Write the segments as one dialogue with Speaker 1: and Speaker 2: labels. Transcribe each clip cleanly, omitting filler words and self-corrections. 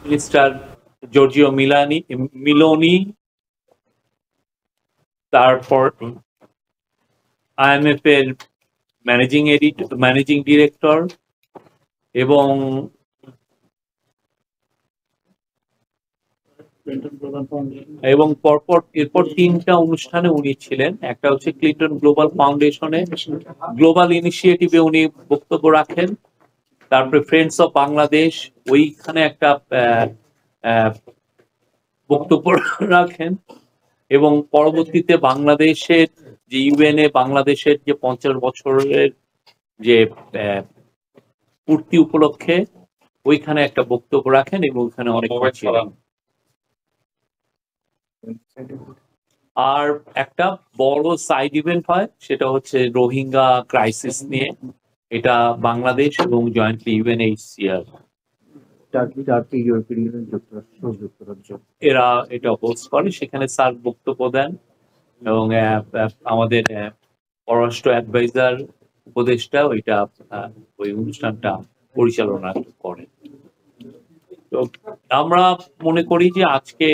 Speaker 1: Mister Giorgio মিলোনি, তারপর IMF এর managing director এবং পরপর এরপর 3টা অনুষ্ঠানে উনি ছিলেন। একটা হচ্ছে ক্লিন্টন গ্লোবাল ফাউন্ডেশনে গ্লোবাল ইনিশিয়েটিভে উনি বক্তব্য রাখেন। তারপরে ফ্রেন্ডস অফ বাংলাদেশ ওইখানে একটা বক্তব্য রাখেন এবং পরবর্তীতে বাংলাদেশের যে ইউএনএ বাংলাদেশের যে 50 বছরের যে পূর্তি উপলক্ষে ওইখানে একটা বক্তব্য রাখেন এবং ওইখানে অনেক ছিলেন। আর একটা বড় সাইড ইভেন্ট হয়, সেটা হচ্ছে রোহিঙ্গা ক্রাইসিস নিয়ে। এটা বাংলাদেশ এবং জয়েন্টলি ইউএনএইচসিআর এরা এটা হোস্ট করে। সেখানে স্যার বক্তব্য দেন এবং আমাদের পররাষ্ট্র অ্যাডভাইজার উপদেষ্টা ওইটা ওই অনুষ্ঠানটা পরিচালনা করেন। তো আমরা মনে করি যে আজকে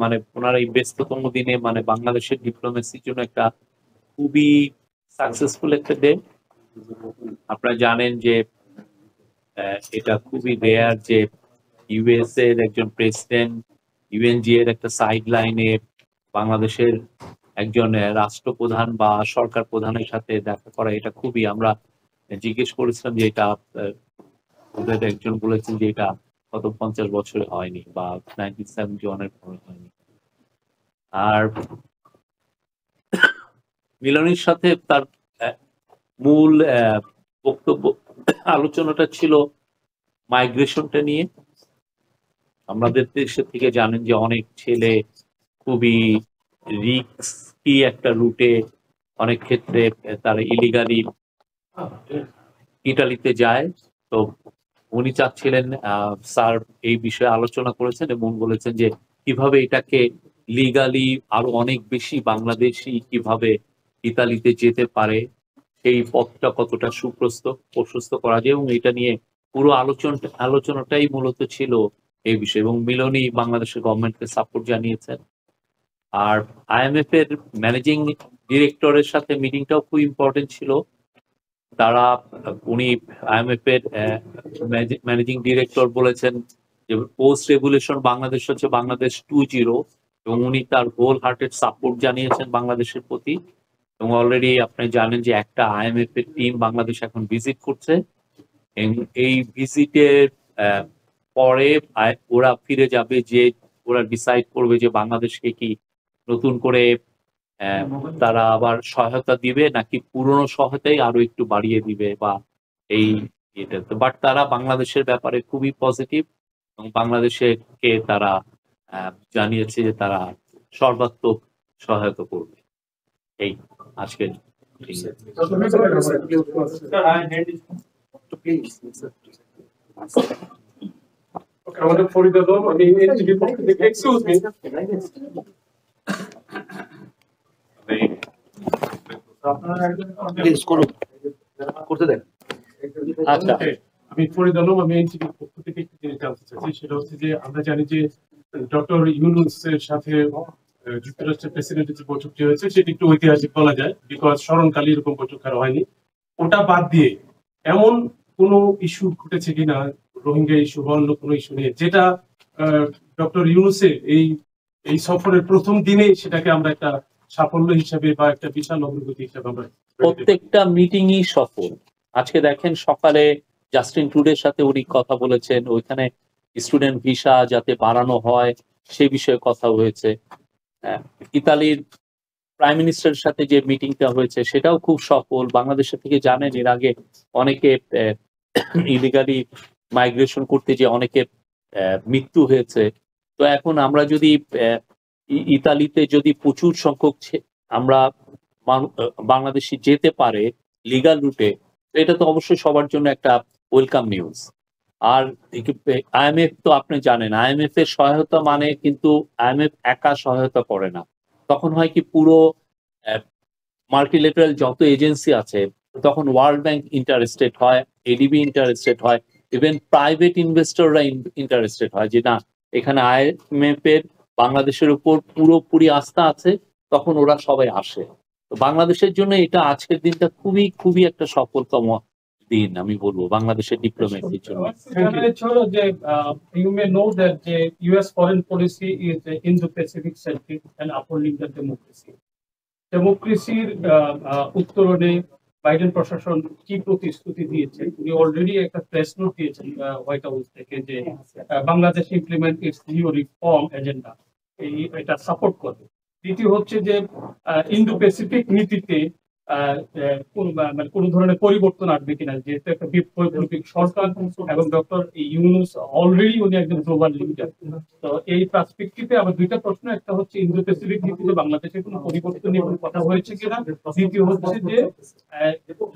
Speaker 1: মানে ওনার এই ব্যস্ততম দিনে মানে বাংলাদেশের ডিপ্লোমেসির জন্য একটা খুবই সাকসেসফুল একটা ডে। আপনারা জানেন যে এটা খুবই রেয়ার যে ইউএস এর একজন প্রেসিডেন্ট ইউএনজি এর একটা সাইড লাইনে বাংলাদেশের একজন রাষ্ট্রপ্রধান বা সরকার প্রধানের সাথে দেখা করা, এটা খুবই, আমরা জিজ্ঞেস করেছিলাম যে এটা ওদের একজন বলেছেন যে এটা গত 50 বছরে হয়নি বা 1971-এর পরে হয়নি। আর মিলনের সাথে তার মূল বক্তব্য আলোচনাটা ছিল মাইগ্রেশনটা নিয়ে। আমাদের দেশে থেকে জানেন যে অনেক ছেলে খুবই রিস্কি একটা রুটে অনেক ক্ষেত্রে তারা ইলিগালি ইটালিতে যায়। তো উনি চাচ্ছিলেন, স্যার এই বিষয়ে আলোচনা করেছেন এবং বলেছেন যে কিভাবে এটাকে লিগালি আরো অনেক বেশি বাংলাদেশি কিভাবে ইতালিতে যেতে পারে, সেই পথটা কতটা প্রশস্ত করা যায়, এবং এটা নিয়ে পুরো আলোচনাটাই মূলত ছিল এই বিষয়ে। এবং মিলনই বাংলাদেশের গভর্নমেন্টকে সাপোর্ট জানিয়েছেন। আর IMF এর ম্যানেজিং ডিরেক্টরের সাথে মিটিংটাও খুব ইম্পর্টেন্ট ছিল। তারা উনি IMF এর ম্যানেজিং ডিরেক্টর বলেছেন যে পোস্ট রেগুলেশন বাংলাদেশ হচ্ছে বাংলাদেশ 2.0, এবং উনি তার হোল হার্টেড সাপোর্ট জানিয়েছেন বাংলাদেশের প্রতি। এবং অলরেডি আপনি জানেন যে একটা IMF এর টিম বাংলাদেশ এখন ভিজিট করছে। এই ভিজিটের পরে ওরা ফিরে যাবে, যে ওরা ডিসাইড করবে যে বাংলাদেশকে কি নতুন করে তারা আবার সহায়তা দিবে নাকি পুরনো সহায়তাই আরো একটু বাড়িয়ে দিবে বা এই এটা। বাট তারা বাংলাদেশের ব্যাপারে খুবই পজিটিভ এবং বাংলাদেশকে তারা জানিয়েছে যে তারা সর্বাত্মক সহায়তা করবে। এই আজকের
Speaker 2: আমাদের ফরিদ আলম, আমি এনটিভি পক্ষ থেকে, এক্সকিউজ মি,
Speaker 1: করতে দেন। আচ্ছা,
Speaker 2: আমি ফরিদ আলম, আমি এনটিভি পক্ষ থেকে একটি জিনিস জানতে চাচ্ছি। সেটা হচ্ছে যে আমরা জানি যে ডক্টর ইউনূসের সাথে যুক্তরাষ্ট্রের প্রেসিডেন্টের যে বৈঠকটি হয়েছে সেটি একটু ঐতিহাসিক বলা যায়, বিকজ স্মরণকালে এরকম বৈঠক আর হয়নি। ওটা বাদ দিয়ে এমন কোন ইস্যু ঘটেছে কিনা, রোহিঙ্গা ইস্যু বা অন্য কোনো ইস্যু নিয়ে, যেটা ডক্টর ইউনূসের এই সফরের প্রথম দিনে সেটাকে আমরা একটা সাফল্য হিসাবে বা একটা বিশাল অগ্রগতি হিসাবে আমরা
Speaker 1: প্রত্যেকটা মিটিংই সফল। আজকে দেখেন সকালে জাস্টিন ট্রুডোর সাথে উনি কথা বলেছেন, ওইখানে স্টুডেন্ট ভিসা যাতে বাড়ানো হয় সেই বিষয়ে কথা হয়েছে। ইতালির প্রাইম মিনিস্টারের সাথে যে মিটিংটা হয়েছে সেটাও খুব সফল। বাংলাদেশের থেকে জানেন এর আগে অনেকে ইলিগালি মাইগ্রেশন করতে যে অনেকে মৃত্যু হয়েছে। তো এখন আমরা যদি ইতালিতে যদি প্রচুর সংখ্যক আমরা বাংলাদেশি যেতে পারে লিগাল রুটে, এটা তো অবশ্যই সবার জন্য একটা ওয়েলকাম নিউজ। আর IMF তো আপনি জানেন, IMF এর সহায়তা মানে কিন্তু IMF একা সহায়তা করে না। তখন হয় কি, পুরো মাল্টিলেটারাল যত এজেন্সি আছে তখন ওয়ার্ল্ড ব্যাংক ইন্টারেস্টেড হয়, ADB ইন্টারেস্টেড হয়, ইভেন প্রাইভেট ইনভেস্টররা ইন্টারেস্টেড হয় যে না, এখানে আইএমএফ এর বাংলাদেশের উপর পুরোপুরি আস্থা আছে, তখন ওরা সবাই আসে। তো বাংলাদেশের জন্য এটা আজকের দিনটা খুবই খুবই একটা সফলতম দিন আমি বলবো বাংলাদেশের ডিপ্লোমেসির জন্য।
Speaker 3: You may know that the US foreign policy is Indo-Pacific centric and upholding the democracy. ডেমোক্রেসির উত্তরণে বাইডেন প্রশাসন কি প্রতিশ্রুতি দিয়েছে? উনি অলরেডি একটা প্রেস নোট দিয়েছেন হোয়াইট হাউস থেকে যে Bangladesh implement its new reform agenda, এটা সাপোর্ট করবে। দ্বিতীয় হচ্ছে যে ইন্দো প্যাসিফিক নীতিতে মানে কোন ধরনের পরিবর্তন আসবে কিনা, যেহেতু একটা বৈপ্লবিক সরকার এবং ডক্টর ইউনূস অলরেডি উনি একজন গ্লোবাল লিডার। তো এই পার্সপেক্টিভে আবার দুইটা প্রশ্ন, একটা হচ্ছে ইন্দো প্যাসিফিক নীতিতে বাংলাদেশের কোনো পরিবর্তন নিয়ে কোনো কথা হয়েছে কিনা, দ্বিতীয় হচ্ছে যে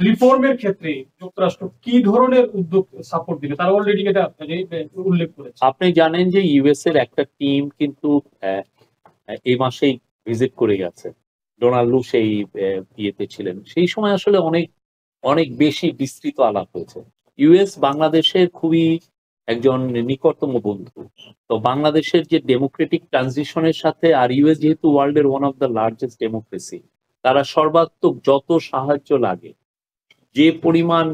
Speaker 3: রিফর্মের ক্ষেত্রে যুক্তরাষ্ট্র কি ধরনের উদ্যোগ সাপোর্ট দিবে, তারা অলরেডি এটা উল্লেখ করেছে।
Speaker 1: আপনি জানেন যে ইউএস এর একটা টিম কিন্তু এই মাসেই ভিজিট করে গেছে, ডোনাল্ড লু সেই ইয়েতে ছিলেন, সেই সময় আসলে অনেক অনেক বেশি বিস্তৃত আলাপ হয়েছে। ইউএস বাংলাদেশের খুবই একজন নিকটতম বন্ধু। তো বাংলাদেশের যে ডেমোক্রেটিক ট্রানজিশনের সাথে, আর ইউএস যেহেতু ওয়ার্ল্ডের one of the largest democracy, তারা সর্বাত্মক যত সাহায্য লাগে, যে পরিমাণ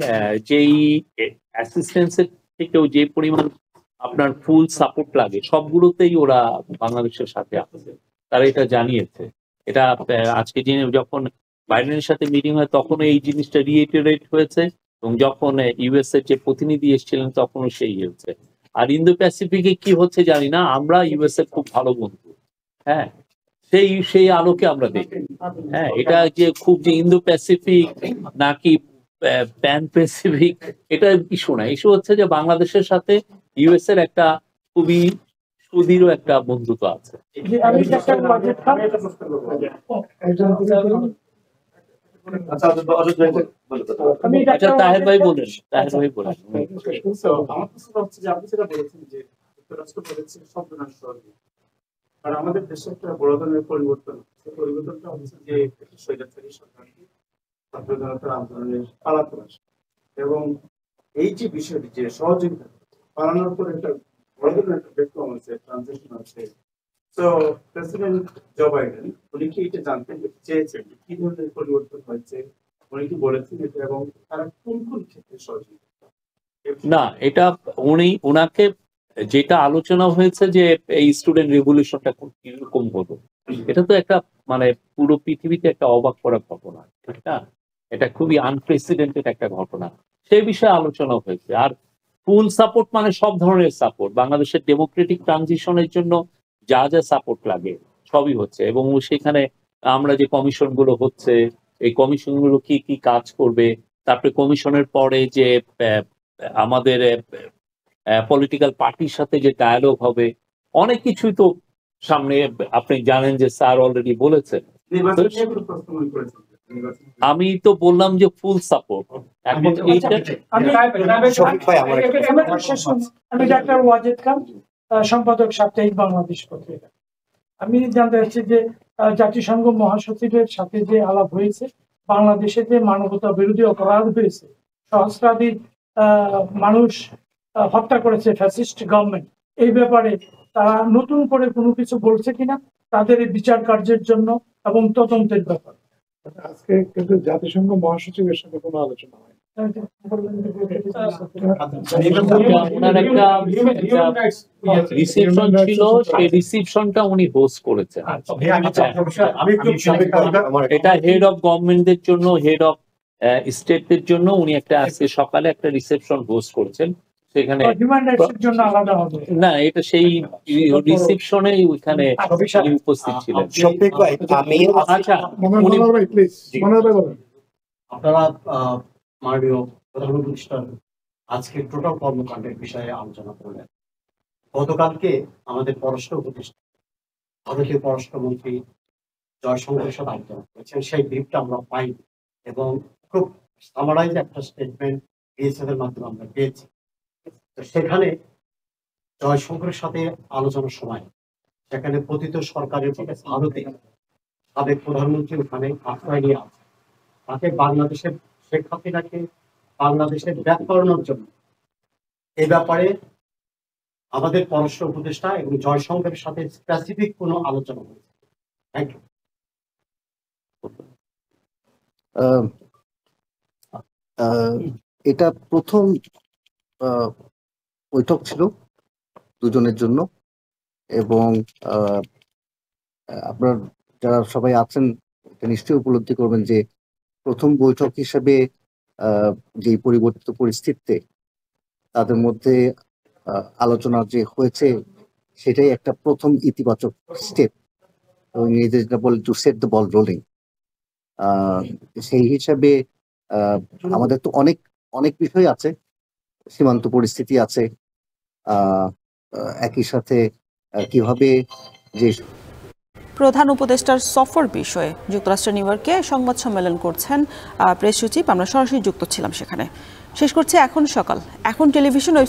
Speaker 1: যেই অ্যাসিস্ট্যান্সের থেকেও যে পরিমাণ আপনার ফুল সাপোর্ট লাগে, সবগুলোতেই ওরা বাংলাদেশের সাথে আছে, তারা এটা জানিয়েছে। এটা আজকে দিনে যখন বাইডেনের সাথে মিটিং হয় তখন এই জিনিসটা রিইটারেট হয়েছে, এবং যখন ইউএস এর যে প্রতিনিধি এসেছিলেন তখনও সেই হয়েছে। আর ইন্দো প্যাসিফিকে কি হচ্ছে জানি না, আমরা ইউএস এর খুব ভালো বন্ধু। হ্যাঁ, সেই আলোকে আমরা দেখি। হ্যাঁ, এটা যে খুব যে ইন্দো প্যাসিফিক নাকি প্যান প্যাসিফিক, এটা ইস্যু না। ইস্যু হচ্ছে যে বাংলাদেশের সাথে ইউএস এর একটা খুবই সুদৃঢ় একটা বন্ধুত্ব আছে। আচ্ছা, তাহের ভাই বলেন, তাহের ভাই বলেন।
Speaker 4: আমার প্রশ্ন হচ্ছে যে আপনি যেটা বলেছেন যে যুক্তরাষ্ট্র বলেছে শব্দনাশ করবে, আর আমাদের দেশে একটা বড় ধরনের পরিবর্তন, সেই পরিবর্তনটা হচ্ছে যে স্বৈরাচারী সরকারকে ছাত্র জনতার আন্দোলনের পালাতে আসে, এবং এই যে বিষয়টি যে সহযোগিতা পালানোর পর একটা বড় ধরনের একটা ব্যক্তম আছে, ট্রানজিশন আছে। তো প্রেসিডেন্ট জো বাইডেন উনি কি এটা জানতে চেয়েছেন কি ধরনের পরিবর্তন হয়েছে, উনি কি বলেছেন এটা, এবং তারা কোন কোন ক্ষেত্রে সহযোগিতা?
Speaker 1: না, এটা ওনাকে যেটা আলোচনা হয়েছে যে এই স্টুডেন্ট রেভলিউশনটা কিরকম হলো, এটা তো একটা মানে পুরো পৃথিবীতে একটা অবাক করা ঘটনা, ঠিক না? এটা খুবই আনপ্রেসিডেন্টেড একটা ঘটনা, সেই বিষয়ে আলোচনা হয়েছে। আর ফুল সাপোর্ট মানে সব ধরনের সাপোর্ট, বাংলাদেশের ডেমোক্রেটিক ট্রানজিশনের জন্য যা যা সাপোর্ট লাগে সবই হচ্ছে। এবং সেখানে আমরা যে কমিশন গুলো হচ্ছে, এই কমিশন গুলো কি কি কাজ করবে, তারপরে কমিশনের পরে যে আমাদের পলিটিক্যাল পার্টির সাথে যে ডায়ালগ হবে, অনেক কিছুই তো সামনে। আপনি জানেন যে স্যার অলরেডি বলেছেন। আমি তো বললাম যে ফুল সাপোর্ট। এখন
Speaker 5: আমি ডাক্তার ওয়াজেদ খান, সম্পাদক সাপ্তাহিক বাংলাদেশ পত্রিকা। আমি জানতে চাচ্ছি যে জাতিসংঘ মহাসচিবের সাথে যে আলাপ হয়েছে, বাংলাদেশে যে মানবতা বিরোধী অপরাধ হয়েছে, সহস্রাধিক মানুষ হত্যা করেছে ফ্যাসিস্ট গভর্নমেন্ট, এই ব্যাপারে তারা নতুন করে কোনো কিছু বলছে কিনা তাদের এই বিচার কার্যের জন্য এবং তদন্তের ব্যাপারে?
Speaker 6: আজকে কিন্তু জাতিসংঘ মহাসচিবের সাথে কোনো আলোচনা হয়।
Speaker 1: ওনার একটা রিসেপশন ছিল, সেই রিসেপশনটা উনি হোস্ট করেছেন। এটা হেড অফ গভর্নমেন্টদের জন্য, হেড অফ স্টেটদের জন্য উনি একটা আজকে সকালে একটা রিসেপশন হোস্ট করেছেন। সেখানে না, এটা সেই রিসেপশনে ওইখানে উপস্থিত ছিলেন। আচ্ছা,
Speaker 7: আপনারা মাননীয় প্রধান উপদেষ্টা আজকে টোটাল কর্মকাণ্ডের বিষয়ে আলোচনা করলেন। গতকালকে আমাদের পররাষ্ট্র উপদেষ্টা ভারতীয় পররাষ্ট্রমন্ত্রী জয়শঙ্করের সাথে আলোচনা করেছেন, সেই ব্রিফটা আমরা পাই এবং খুব সামারাইজ একটা স্টেটমেন্ট বিএসএফের মাধ্যমে আমরা পেয়েছি। তো সেখানে জয়শঙ্করের সাথে আলোচনার সময় সেখানে পতিত সরকারের ভারতে সাবেক প্রধানমন্ত্রী ওখানে আশ্রয় নিয়ে আছে, তাকে বাংলাদেশের শেখ হাসিনাকে বাংলাদেশের ব্যাক করানোর জন্য এই ব্যাপারে আমাদের পররাষ্ট্র উপদেষ্টা এবং জয়শঙ্করের সাথে স্পেসিফিক কোনো আলোচনা হয়েছে? Thank you.
Speaker 8: আহ, আহ, এটা প্রথম বৈঠক ছিল দুজনের জন্য, এবং আপনার যারা সবাই আছেন এটা নিশ্চয়ই উপলব্ধি করবেন যে প্রথম বৈঠক হিসেবে যে পরিবর্তিত পরিস্থিতিতে তাদের মধ্যে আলোচনা যে হয়েছে সেটাই একটা প্রথম ইতিবাচক স্টেপ, এবং ইংরেজিতে যেটা বলে to set the ball rolling. সেই হিসাবে আমাদের তো অনেক অনেক বিষয় আছে, সীমান্ত পরিস্থিতি আছে, একই সাথে কিভাবে যে
Speaker 9: প্রধান উপদেষ্টার সফর বিষয়ে যুক্তরাষ্ট্রের নিউ ইয়র্কে সংবাদ সম্মেলন করছেন প্রেস সচিব। আমরা সরাসরি যুক্ত ছিলাম সেখানে। শেষ করছি এখন সকাল। এখন টেলিভিশন ওয়েবসাইট